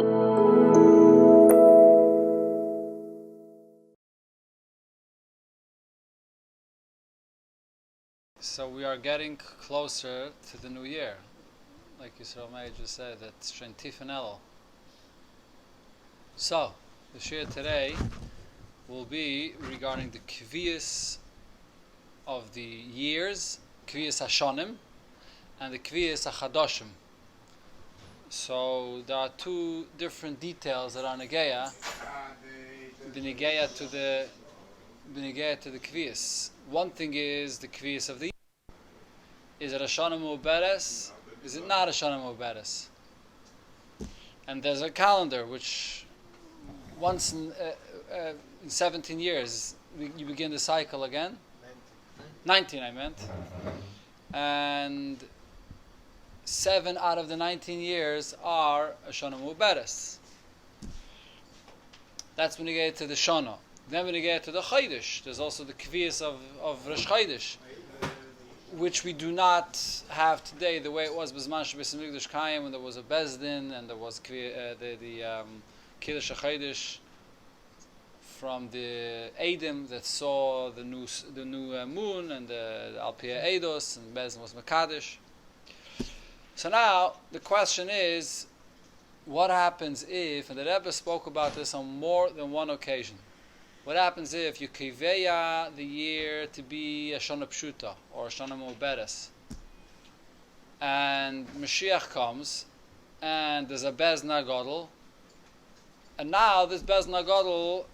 So we are getting closer to the new year. Like Yisrael Meir just said, that's Shentif and Elul. So, the shir today will be regarding the kviyas of the years, kviyas hashonim, and the kviyas hachadoshim. So there are two different details that are negeya, b'negeya to the kviyas. One thing is the kviyas of the year. Is it Hashanah Mu'beres? Is it not Hashanah Mu'beres? And there's a calendar which once in 17 years you begin the cycle again. 19 I meant. And 7 out of the 19 years are Hashanah Mu'beres. That's when you get to the Shana. Then when you get to the Chodesh, there's also the Kviyas of Rosh Chodesh, which we do not have today the way it was B'zman Shebeis Hamikdash Kayim, when there was a Bezdin and there was the Kiddush HaChodesh from the Eidim that saw the new moon and the Alpia Eidos, and Bezdin was Mekadesh. So now the question is, what happens if, and the Rebbe spoke about this on more than one occasion, what happens if you kiveya the year to be a Shana Pshuta or a Shana Mu'beres, and Moshiach comes, and there's a Bez Nagadol, and now this Bez Nagadol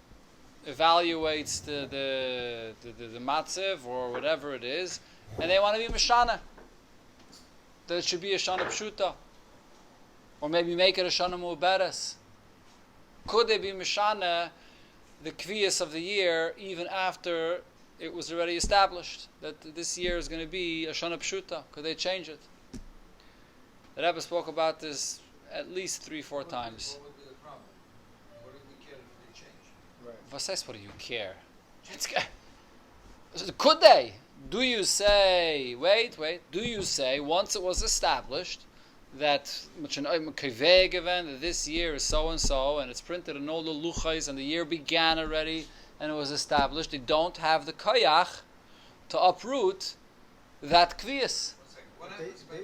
evaluates the matziv or whatever it is, and they want to be Meshana, that it should be a Shana Pshuta, or maybe make it a Shana Mu'beres. Could they be Meshana the kviyas of the year even after it was already established that this year is going to be a Shana Pshuta? Could they change it? The Rebbe spoke about this at least 3-4 times. What would be the problem? What do we care if they change? Right. What do you care? Could they? Do you say, wait, do you say once it was established that this year is so and so, and it's printed in all the luchais, and the year began already, and it was established, they don't have the koyach to uproot that kviyas,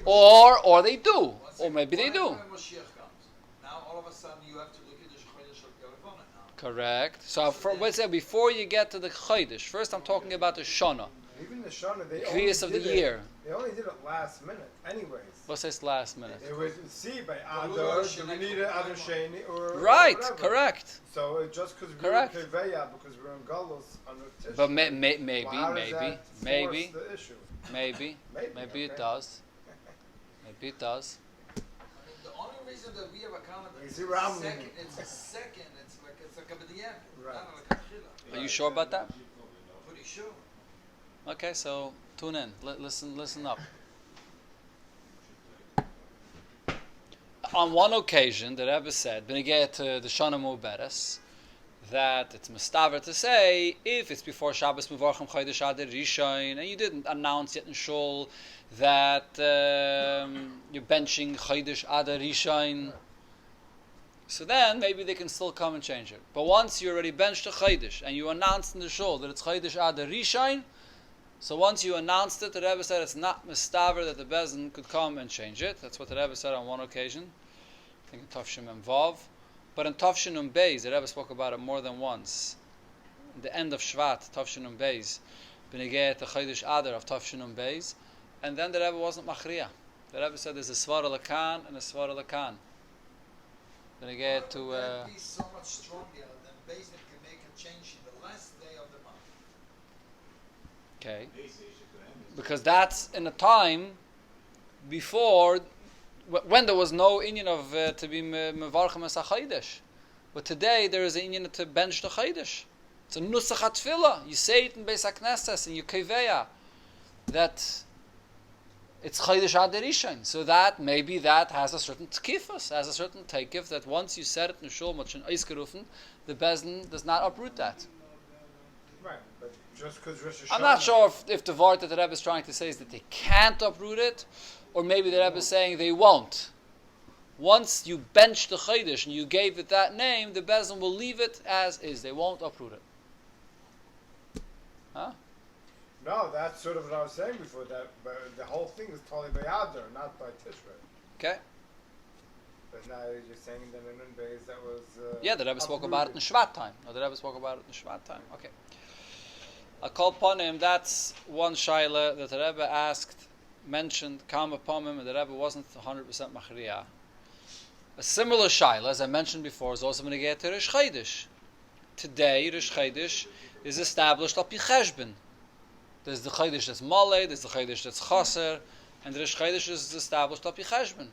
or they do, or maybe they do. When Moshiach comes, now all of a sudden you have to look at the Chodesh of Yeravona now. Correct. So let's say before you get to the Chodesh, first I'm talking about the Shana. Even the Shana, they Kviyas of the year. They only did it last minute, anyways. What's this last minute? They would see by Adar, do we need an Adar Sheni or Right, whatever. Correct. So just because we're Correct. in Keveya, because we're in Galus on the Tish. But maybe, Well, how does that force the issue? maybe okay. it does. Maybe it does. I mean, the only reason that we have a calendar Is is it round? it's a second, it's like a b'diavad, Right. not like a chila. Are you sure about that? Pretty sure. Okay, so tune in. Listen up. On one occasion, the Rebbe said, when you get to the Shana Mu'beres, that it's mustaver to say, if it's before Shabbos Mevarchim Chodesh Adar Rishon, and you didn't announce yet in Shul that you're benching Chodesh Adar Rishon, so then maybe they can still come and change it. But once you already benched a Chodesh, and you announced in the Shul that it's Chodesh Adar Rishon, so once you announced it, the Rebbe said it's not mustaver that the Bezdin could come and change it. That's what the Rebbe said on one occasion. I think in Tavshin Mem Vav. But in Tavshin Mem Beis, the Rebbe spoke about it more than once. In the end of Shvat, Tavshin Mem Beis, B'negei to Chodesh Adar of Tavshin Mem Beis, and then the Rebbe wasn't machriya. The Rebbe said there's a svara lakan and a svara lakan. B'negei to. Why would that be so much stronger than Bezdin can make a change in the last day of the month? Okay. Because that's in a time before, when there was no inyan of to be mevarchem as a chaydesh. But today there is an inyan to bench the chaydesh. It's a nusach hatfila. You say it in Beis HaKnesses and you keveya that it's chaydesh ad rishon. So that maybe that has a certain tkifus, has a certain takeif that once you said it in shul much in eisgerufen, the bezdin does not uproot that. Right, but just because Rosh Hashanah... I'm not sure if the word that the Rebbe is trying to say is that they can't uproot it, or maybe the Rebbe is saying they won't. once you bench the Chaydish and you gave it that name, the Bezdin will leave it as is. They won't uproot it. Huh? No, that's sort of what I was saying before. That the whole thing is totally by Adar, not by Tishrei. Okay. But now you're saying that in Nun Beis that was. Yeah, the Rebbe spoke about it in Shvat time. No, the Rebbe spoke about it in Shvat time. Okay. I call upon him. That's one shaila that the Rebbe mentioned, come upon him, and the Rebbe wasn't 100% machriya. A similar shaila, as I mentioned before, is also going to get to Rish Chaydish. Today, Rish Chaydish is established up Cheshbon. There's the Chaydish that's Malay, there's the Chaydish that's Chaser, and the Rish Chaydish is established up Cheshbon.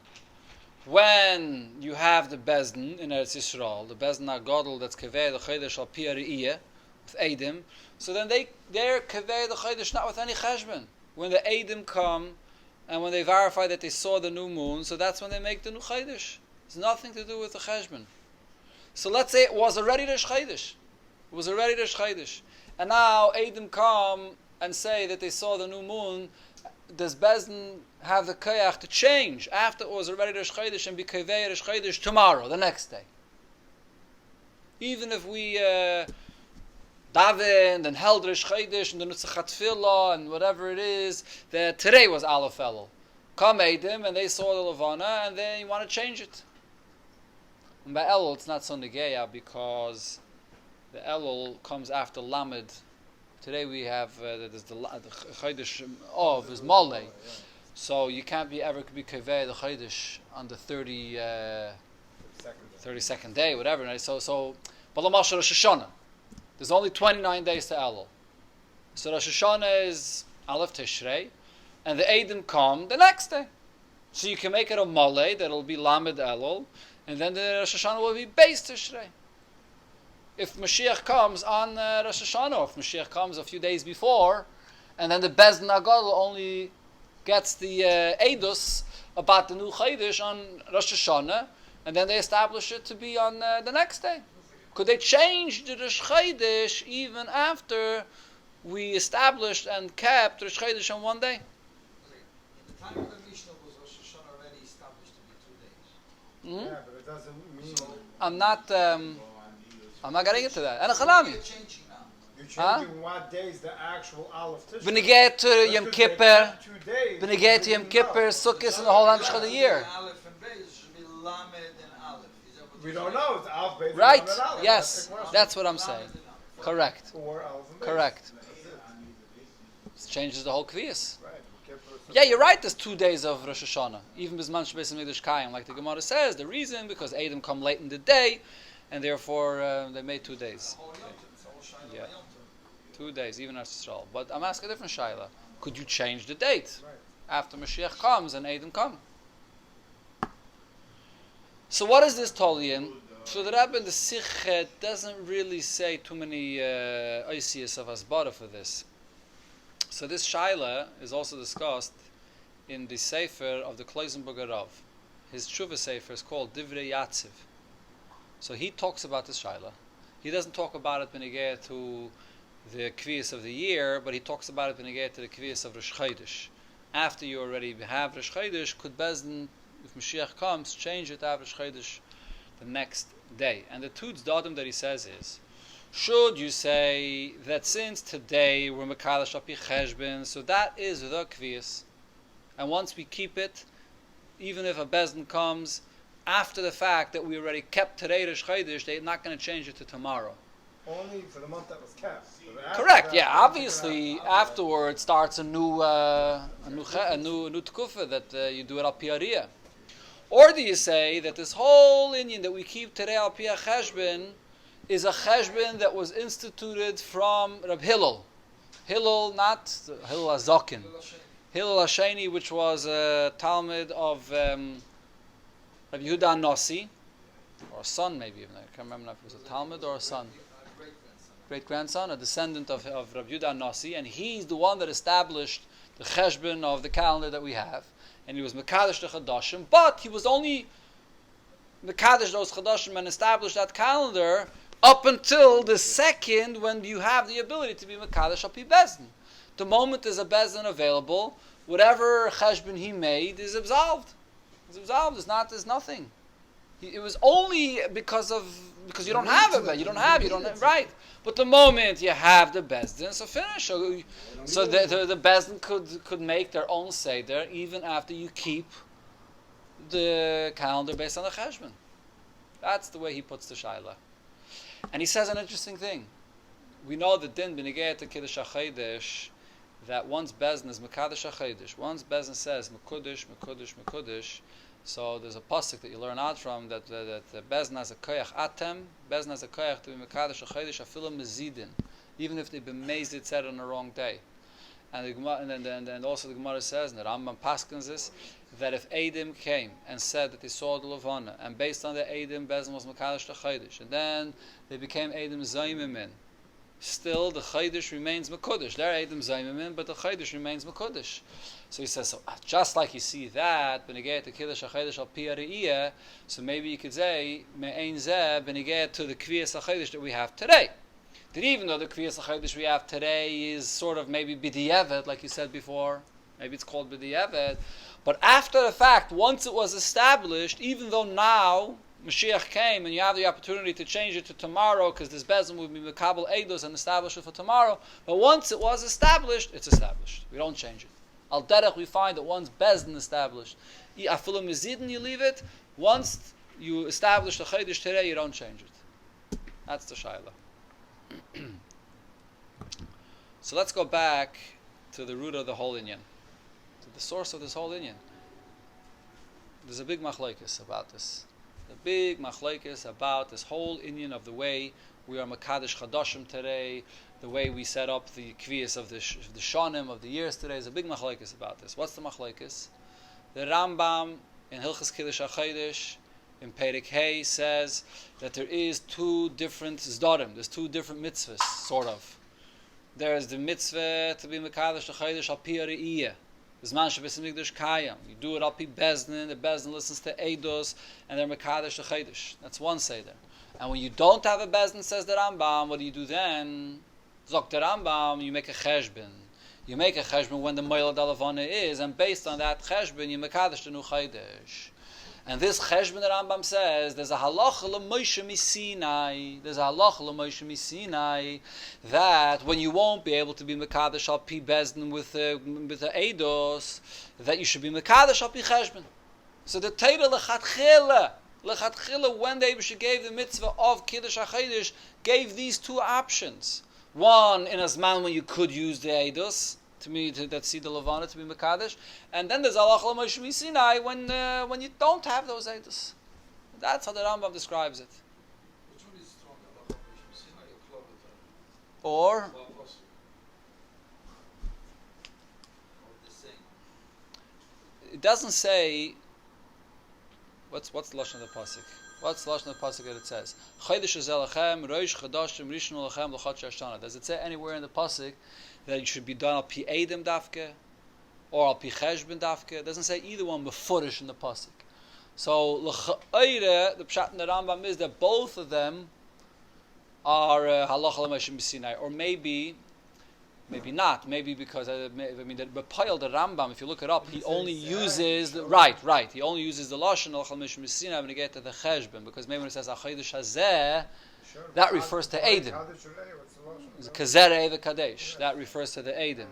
When you have the Bezdin in Eretz Yisrael, the Bezdin HaGadol that's Kevei the Chaydish al Pi Re'iyah, with Eidim, so then they're Kevei the Chaydish not with any Cheshbon. When the Eidim come, and when they verify that they saw the new moon, so that's when they make the new Chaydish. It's nothing to do with the Cheshbon. So let's say it was already Rish Chaydish. It was already Rish Chaydish. And now Eidim come and say that they saw the new moon. Does Bezdin have the koyach to change after it was already Rish Chaydish and be kaveh Rish Chaydish tomorrow, the next day? Even if we davened and held Rish Chaydish and the Nutzach Tefillah and whatever it is, that today was Aleph Elul. Come Eidim and they saw the Levana and then you want to change it. And by Elul it's not so negeya because the Elul comes after Lamed. Today we have there's the Chaydish of is Malay, so you can't be kaveh the Chaydish on the 32nd day, whatever. Right? So but Rosh Hashanah, there's only 29 days to Elul. So Rosh Hashanah is Aleph Tishrei, and the Eidim come the next day. So you can make it a Malay that'll be Lamed Elul, and then the Rosh Hashanah will be Beis Tishrei. If Moshiach comes on Rosh Hashanah, or if Moshiach comes a few days before, and then the Bezdin HaGadol only gets the Eidos about the new Chaydish on Rosh Hashanah, and then they establish it to be on the next day. Could they change the Rosh Chaydish even after we established and kept Rosh Chaydish on one day? In the time of the Mishnah was Rosh Hashanah already established to be 2 days. Mm-hmm. Yeah, but it doesn't mean. I'm not getting into that. And a Chalami. You're changing now. You're changing what days the actual Aleph Tishrei. When you get to Yom Kippur, 2 days. when you get to Yom Kippur, Sukkot, and the whole Hamshach of the year. Aleph and Beis should be Lamed and Aleph. Is that what We you're don't saying? know. It's Aleph Beis. Right? and Aleph. Yes, That's that's what I'm saying. Lamed and Aleph. Correct. Or Aleph and Beis. Correct. That's it. It changes the whole Kviyas. Right. Kippur, Yeah, you're right. There's 2 days of Rosh Hashanah, even Bisman Shabbos and Mikdash Kayim, like the Gemara says. The reason because Eidim come late in the day, and therefore they made 2 days. The whole Yom Tov, it's all Shiloh Yeah. by Yom Tov. 2 days, even Rosh Hashanah. But I'm asking a different shaila. Could you change the date Right. after Mashiach comes and Eidim come? So what is this Tolian? So the Rebbe in the Sikhet doesn't really say too many oisias of Asbara for this. So this shaila is also discussed in the Sefer of the Kloisenberger Rav. His Tshuva Sefer is called Divrei Yatziv. So he talks about this shaila. He doesn't talk about it when he get to the Kviyas of the year, but he talks about it when he get to the Kviyas of Rosh Chodesh. After you already have Rosh Chodesh, could Bezdin, if Mashiach comes, change it to have Rosh Chodesh the next day. And the Tud's Dadim that he says is, should you say that since today we're Mekadosh Api Cheshbon, so that is the Kviyas. And once we keep it, even if a Bezdin comes after the fact that we already kept today Rosh Chodesh, they're not going to change it to tomorrow. Only for the month that was kept. But after Correct. that, Yeah. things Obviously, are gonna happen. afterwards starts a new tkufa that you do it al piyariya. Or do you say that this whole Indian that we keep today al piyah cheshbon is a cheshbon that was instituted from Rab Hillel? Hillel, not Hillel Azakin. Hillel Hasheni, which was a Talmud of Rabbi Yehuda Nasi, or a son maybe even. I can't remember if it was a Talmud or a son. Great-grandson, a descendant of Rabbi Yehuda Nasi, and he's the one that established the cheshbon of the calendar that we have. And he was Mekadosh the Chadashim, but he was only Mekadosh those Chadashim and established that calendar up until the second when you have the ability to be Mekadosh Api Bezdin. The moment there's a Bezdin available, whatever cheshbon he made is absolved. It's absolved. There's nothing. It was only because you don't have it. You don't have. Right. But the moment you have the Bezdin, so finish. So the Bezdin could make their own Seder even after you keep the calendar based on the Cheshbon. That's the way he puts the Shaila. And he says an interesting thing. We know that Din B'negei to Kiddush HaChodesh, that once Bezdin is Mekadosh HaChodesh, once Bezdin says Mekudesh, Mekudesh, Mekudesh, so there's a pasuk that you learn out from that Bezdin has a koyach atem, Bezdin has a koyach to be Mekadosh HaChodesh afilu mezidin, even if they've been mazed it said on the wrong day. And the Gemara, and also the Gemara says, and the Rambam paskins this, that if Eidim came and said that they saw the Levana, and based on the Eidim, Bezdin was Mekadosh HaChodesh, and then they became Eidim Zaymimin, still the Chodesh remains Mekudesh. They're Eidim Zaymimin, but the Chodesh remains Mekudesh. So he says, so just like you see that, B'negei to Kiddush HaChodesh al Pi Ha'Re'iyah, so maybe you could say, Me'ein Zeh B'negei to the Kviyas HaChodesh that we have today. That even though the Kviyas HaChodesh we have today is sort of maybe B'di'evet, like you said before, maybe it's called B'di'evet, but after the fact, once it was established, even though now Moshiach came and you have the opportunity to change it to tomorrow because this Bezin would be Mekabel Eidos and establish it for tomorrow, but once it was established, it's established. We don't change it. Al Derech, we find that once Bezdin established, Afilu Mezidin, you leave it. Once you establish the Chodesh today, you don't change it. That's the Shaila. So let's go back to the root of the whole Inyan, to the source of this whole Inyan. There's a big machlokes about this. The big machlokes about this whole Inyan of the way we are Makadosh Chadashim today, the way we set up the kviyas of the Shonim of the years today. Is a big machlokes about this. What's the machlokes? The Rambam in Hilchas Kiddush HaChodesh in Perek Hey says that there is two different zdarim. There's two different mitzvahs, sort of. There's the mitzvah to be Mekadosh HaChodesh al Pi Ha'Re'iyah. There's man Shabbos Mikdash Kayam. You do it al Pi Bezdin. The Bezdin listens to Eidos, and they're Mekadosh HaChodesh. That's one seder. And when you don't have a Bezdin, says the Rambam, what do you do then? Zok the Rambam, you make a cheshbon. You make a cheshbon when the Moilad Alavana is, and based on that cheshbon, you Mekadosh the New Chodesh. And this cheshbon, the Rambam says, there's a halacha l'Moshe Misinai. There's a halacha l'Moshe Misinai that when you won't be able to be Mekadosh al Pi Bezdin with the Eidos, that you should be Mekadosh al Pi cheshbon. So the Torah Lechatchila, when the Eibusha gave the mitzvah of Kiddush HaChodesh, gave these two options. One, in a zman when you could use the Eidos, that see the Levana to be Mekadosh, and then there's Allah Moshe Sinai when you don't have those Eidos. That's how the Rambam describes it. Which one is stronger, Allah Sinai or Klal? Or the same. it doesn't say. What's the lashon of the pasuk? What's the lashon of the pasuk that it says? Chodesh zelachem roish chadashim rishon lachem l'chad shashana. Does it say anywhere in the pasuk that it should be done al pi edim dafke or al pi cheshbon dafke? It doesn't say either one beforish in the pasuk. So l'cha'ire, the pshat in the Rambam is that both of them are halacha l'moshe b'sinai, or maybe not. Maybe because the B'Payal, the Rambam, if you look it up, he only uses the right. He only uses the lashon al chal mishum b'sinai when you get to the cheshbon, because maybe when it says achodesh hazeh, that refers to Eidim. Kazer Eva Kadesh. That refers to the Eidim.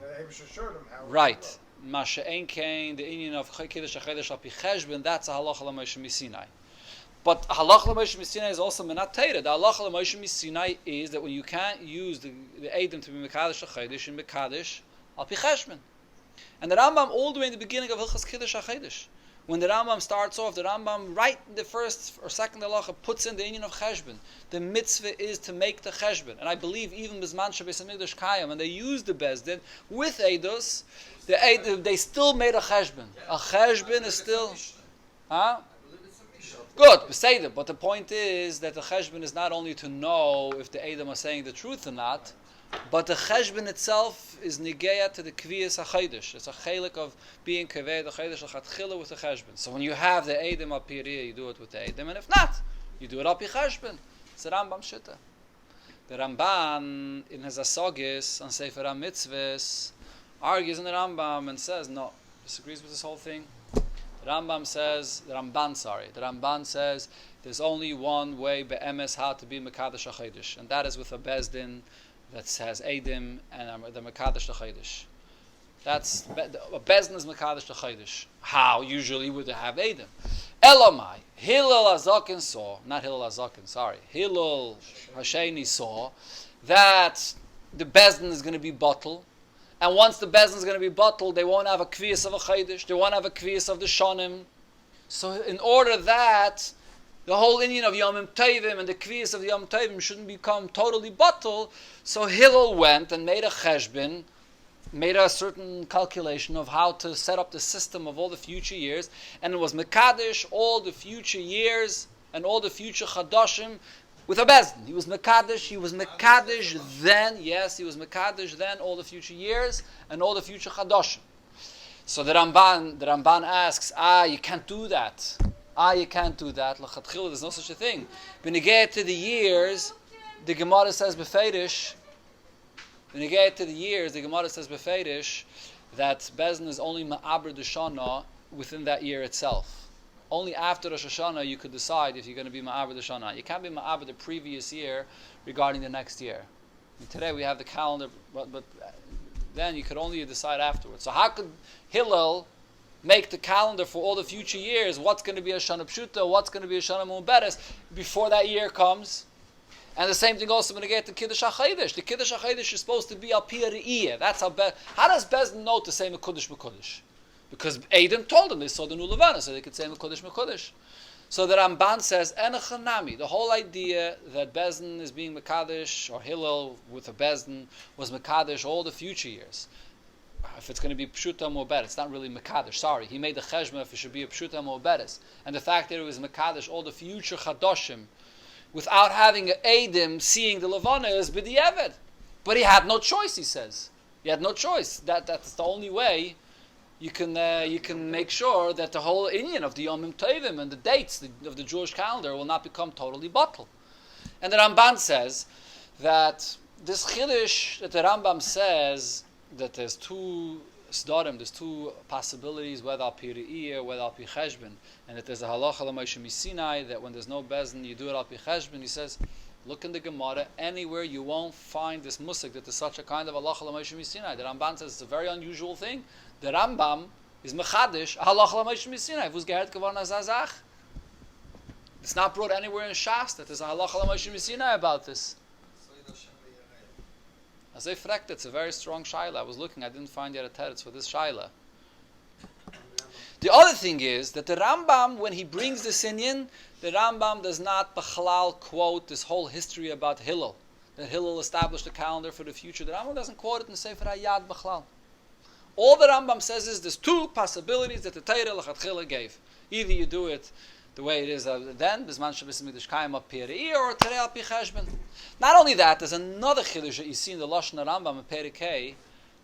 Right. Masha Ein Kain, the Indian of Kiddush HaChodesh al Pi Cheshbon, that's a halacha l'Moshe Misinai. But halacha l'Moshe Misinai is also menat Torah. The halacha l'Moshe Misinai is that when you can't use the Eidim to be Mekadosh HaChodesh and Mekadosh al Pi Cheshbon. And the Rambam, all the way in the beginning of Hilchas Kiddush HaChodesh, when the Rambam starts off, the Rambam, right in the first or second halacha, puts in the union of cheshbon. The mitzvah is to make the cheshbon. And I believe even Bizman Shabbos Mikdash Kayam, and they used the Bezdin with Eidos, they still made a cheshbon. A cheshbon is still... Huh? Good, Beseder. But the point is that the cheshbon is not only to know if the Eidim are saying the truth or not, but the cheshbon itself is nigeya to the kviyas hachodesh. It's a chelik of being kaveh the chodesh l'chatchila with the cheshbon. So when you have the eidim al piriyah, you do it with the eidim, and if not, you do it al pi cheshbon. It's the Rambam shitta. The Ramban in his asogis on Sefer HaMitzvahs argues in the Rambam and says no, disagrees with this whole thing. The Ramban says there's only one way be'emes how to be Mekadosh HaChodesh, and that is with a Bezdin that has Eidim and the Mekadosh HaChodesh. That's a Bezdin is Mekadosh HaChodesh. How usually would they have Eidim? Elamai, Hillel Azakin saw, not Hillel Azakin, sorry, Hillel Hasheni saw that the Bezdin is going to be bottled. And once the Bezdin is going to be bottled, they won't have a kviyas of a chaydish, they won't have a kviyas of the shonim. So in order that the whole Indian of Yom Tovim and the kviyas of the Yom Tovim shouldn't become totally bottled, so Hillel went and made a cheshbin, made a certain calculation of how to set up the system of all the future years, and it was Mekadesh all the future years and all the future Chadashim with a Bezdin. He was Mekadesh then, yes, he was Mekadesh then all the future years and all the future Chadashim. So the Ramban asks, you can't do that. You can't do that. L'chatchila, there's no such a thing. When you get to the years, the Gemara says befeidish, when you get to the years, the Gemara says befeidish that Bezdin is only ma'aber d'shana within that year itself. Only after Rosh Hashanah you could decide if you're going to be ma'aber d'shana. You can't be ma'aber the previous year regarding the next year. And today we have the calendar, but then you could only decide afterwards. So how could Hillel make the calendar for all the future years? What's going to be a Shana Pshuta? What's going to be a Shana Mu'beres before that year comes? And the same thing also when you get to Kiddush HaChodesh. The Kiddush HaChodesh is supposed to be al pi re'iyah. That's how. How does Bezdin know to say Mekudesh Mekudesh? Because Adam told them they saw the new Levana, so they could say Mekudesh Mekudesh. So the Ramban says Enechanami. The whole idea that Bezdin is being Mekadesh or Hillel with a Bezdin was Mekadesh all the future years. If it's going to be Pshuta Mu'beres, it's not really Mekadesh. Sorry, he made the Cheshma if it should be a Pshuta Mu'beres. And the fact that it was Mekadesh all the future Chadoshim without having an Eidim seeing the Levana is b'di'evet. But he had no choice, he says. He had no choice. That's the only way you can make sure that the whole Indian of the Yom Tovim and the dates of the Jewish calendar will not become totally bottled. And the Ramban says that this Chiddush that the Rambam says that there's two Sdarim, there's two possibilities, whether al pi re'iyah, whether al pi cheshbon, and that there's a halacha l'Moshe Sinai that when there's no bezdin, you do it al pi cheshbon. He says, look in the Gemara, anywhere you won't find this musik that there's such a kind of halacha l'Moshe Sinai. The Ramban says it's a very unusual thing. The Rambam is mechadish halacha l'Moshe Sinai. Who's gehert geworden azazach? It's not brought anywhere in Shas that there's a halacha l'Moshe Sinai about this. As I fragt, it's a very strong shaila. I was looking, I didn't find yet a teretz for this shaila. The other thing is that the Rambam, when he brings this inyan, the Rambam does not b'chalal quote this whole history about Hillel, that Hillel established a calendar for the future. The Rambam doesn't quote it in the Sefer Hayad b'chalal. All the Rambam says is there's two possibilities that the Torah l'chatchila gave. Either you do it the way it is then, Bisman Shabbos Mikdash Kayim al pi re'iyah, or Terei al pi cheshbon. Not only that, there's another chiddush that you see in the Lashon Rambam in Perikei,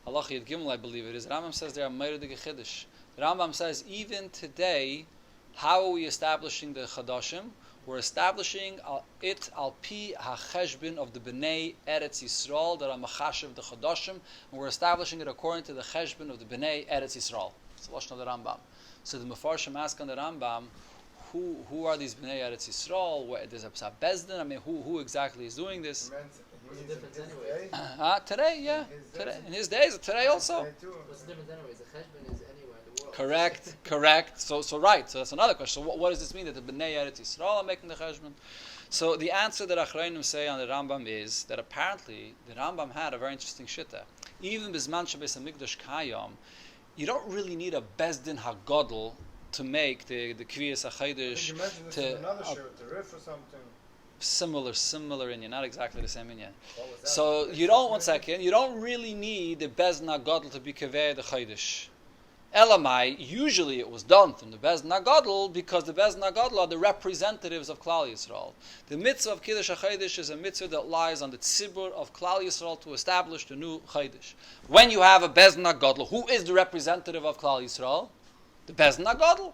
Halacha Yud Gimel, I believe it is. The Rambam says there are meirudige chiddush. The Rambam says even today, how are we establishing the chadashim? We're establishing it al pi ha-cheshbon of the Bnei Eretz Yisrael that are machashiv the chadashim, and we're establishing it according to the cheshbon of the Bnei Eretz Yisrael. It's the Lashon of the Rambam. So the Mefarshim ask on the Rambam, who are these Bnei Eretz Yisrael? There's a Psa Bezdin. I mean, who exactly is doing this? What's the difference anyway? Today, yeah. Today. In his days, today also. What's the difference anyways? The cheshbon is anywhere in the world. Correct. So right. So that's another question. So what does this mean that the Bnei Eretz Yisrael are making the cheshbon? So the answer that Achrayim say on the Rambam is that apparently the Rambam had a very interesting shitta. Even Bisman Shabbos Mikdash Kayom, you don't really need a Bezdin HaGodl to make the Kviyas HaChodesh. You mentioned this in another show, the Rif or something. Similar Inyan, not exactly the same Inyan. So you don't really need the Bezdin HaGodl to be Kaveh the Chodesh. Elamai, usually it was done from the Bezdin HaGodl because the Bezdin HaGodl are the representatives of Klal Yisrael. The mitzvah of Kiddush HaChodesh is a mitzvah that lies on the tzibur of Klal Yisrael to establish the new Chodesh. When you have a Bezdin HaGodl, who is the representative of Klal Yisrael? The Bezdin HaGodl.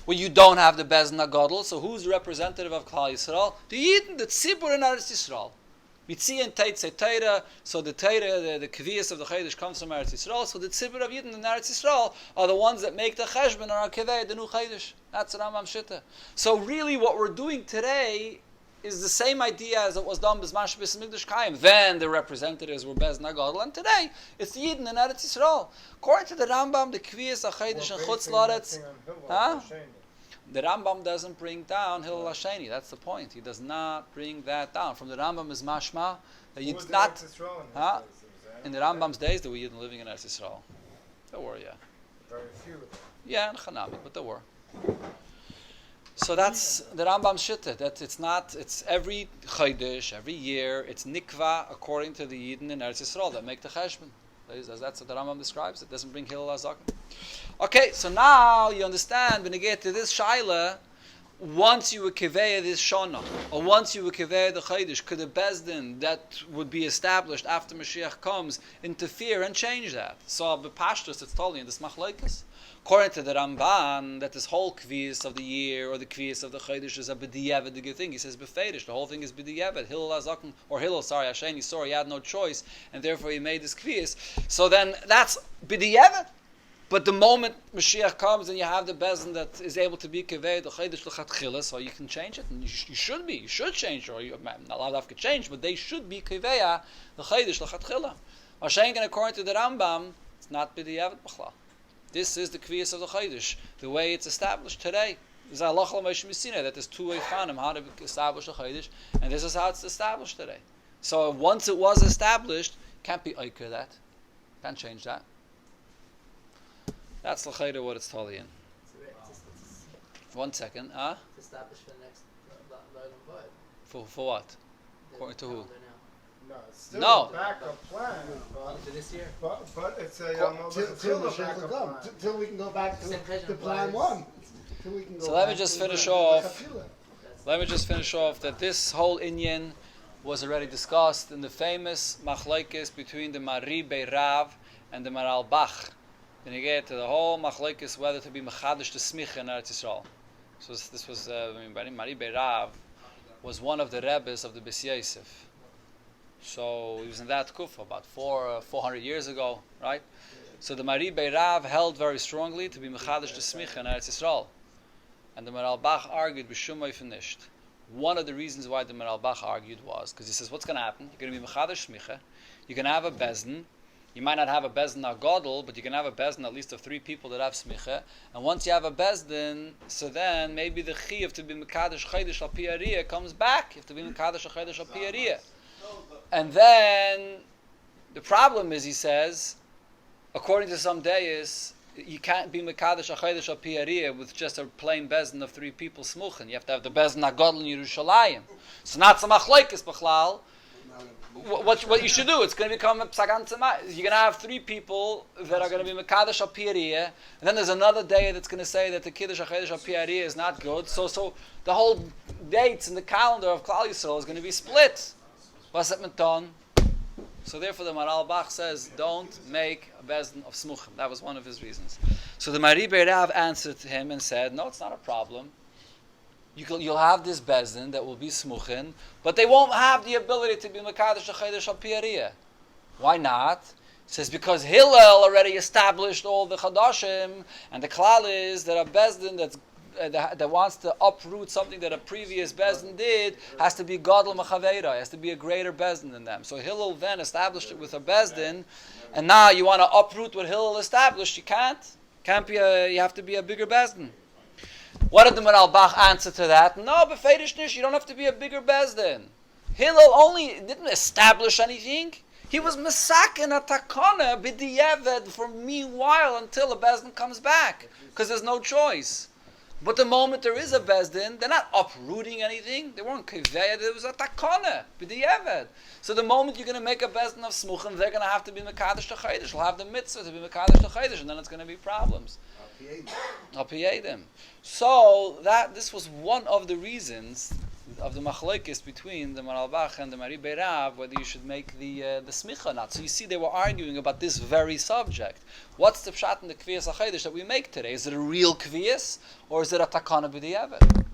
When you don't have the Bezdin HaGodl, so who's the representative of Klal Yisrael? The Yidden, the Tzibur in Eretz Yisrael. Mitzian Teitze Teira, so the Teira, the Kvias of the Chaydish comes from Eretz Yisrael, so the Tzibur of Yidden in Eretz Yisrael are the ones that make the Cheshbon or Kivei, the new Chaydish. That's the Rambam Shitta. So really what we're doing today is the same idea as it was done B'zman Shabbos Mikdash Kayim. Then the representatives were Bez Nagadol, and today it's the Yidden in Eretz Yisrael. According to the Rambam, the Kvias of Chaydish and Chutz Laretz, the Rambam doesn't bring down Hillel Hasheni. That's the point. He does not bring that down. From the Rambam is mashma that you not. In the Rambam's days, there were Yidden living in Eretz Yisrael. There were, yeah. Very few. Yeah, in Chanami, but there were. So that's the Rambam's shitta. That it's not. It's every Chaydish, every year. It's nikva according to the Yidden in Eretz Yisrael that make the cheshbon. That's what the Rambam describes. It doesn't bring Hillel Hazaken. Okay, so now you understand when you get to this shaila, once you would kiveya this shana, or once you would kiveya the chaydish, could a bezdin that would be established after Moshiach comes interfere and change that? So b'pashtus it's totally in this machlokes. According to the Ramban, that this whole kvias of the year or the kvias of the chaydish is a b'diavad, the good thing. He says b'feidish, the whole thing is b'diavad. Hillel Hazaken, or Hillel, Hasheni, he had no choice, and therefore he made this kvias. So then that's b'diavad. But the moment Mashiach comes and you have the bezin that is able to be kevei the chaydish l'chatchila, so you can change it, and you should change, or you're not allowed to change, but they should be kevei the chaydish l'chatchila. Mashiach, according to the Rambam, it's not b'diavad b'chlal. This is the kviyas of the chaydish, the way it's established today. There's halacha l'moshe misina that there's two-way fanim how to establish a chaydish, and this is how it's established today. So once it was established, can't be oiker that, can't change that. That's l'chayda what it's totally in. 1 second, To establish for the next Leilam Vod. For what? According to who? No, it's still No. a backup plan. For this year. But it's a Till Mashiach will come. Till we can go back to plan one. Till we can go So let me back just to finish the off. Chafila. Let me just finish off that this whole inyan was already discussed in the famous machlokes between the Mari Beirav and the Maral Bach. When you get to the whole machlokes whether to be mechadish to smicha in Eretz Yisrael. So this was Mari Beirav was one of the rebbes of the Beis Yosef. So he was in that kufa about 400 years ago, right? So the Mari Beirav held very strongly to be mechadish to smicha in Eretz Yisrael, and the Maral Bach argued b'shum oifin nisht. One of the reasons why the Maral Bach argued was because he says, what's going to happen? You're going to be mechadish smicha. You're going to have a bezdin. You might not have a bezdin agadol, but you can have a bezdin at least of 3 people that have smicha. And once you have a bezdin, so then maybe the chiyuv to be mekadesh chaydish al piyariya comes back. You have to be mekadesh chaydish al piyariya. And then the problem is, he says, according to some dayis, you can't be mekadesh chaydish al piyariya with just a plain bezdin of 3 people smuchen. You have to have the bezdin agadol in Yerushalayim. So not some machlokes b'chlal. What you should do, it's going to become a psagan tzema. You're going to have 3 people that are going to be mekadesh al piyariya, and then there's another day that's going to say that the kiddush hachedesh al piyariya is not good. So the whole dates in the calendar of Klal Yisrael is going to be split. What's that done? So therefore, the Maral Bach says, don't make a bezdin of smuchim. That was one of his reasons. So the Mari Beirav answered to him and said, no, it's not a problem. You'll have this bezdin that will be smuchin, but they won't have the ability to be mekadesh chadesh al piyariya. Why not? He says because Hillel already established all the chadashim, and the klal is that a bezdin that wants to uproot something that a previous bezdin did has to be gadol machaveira, has to be a greater bezdin than them. So Hillel then established it with a bezdin, and now you want to uproot what Hillel established. You can't. You have to be a bigger bezdin. What did the Maral Bach answer to that? No, b'feirishnish, you don't have to be a bigger bezdin. Hillel only didn't establish anything. He was mesaken a takana b'diavad for meanwhile until a bezdin comes back, because there's no choice. But the moment there is a bezdin, they're not uprooting anything. They weren't kiveya. There was a takana b'diavad. So the moment you're going to make a bezdin of smuchim, they're going to have to be mekadesh t'chaydish. They'll have the mitzvah to be mekadesh t'chaydish, and then it's going to be problems. Al piyedim. So this was one of the reasons of the machlokes between the Maral Bach and the Mari Beirav, whether you should make the smicha or not. So you see, they were arguing about this very subject. What's the pshat in the kviyas hachedesh that we make today? Is it a real kviyas, or is it a takana b'diavad?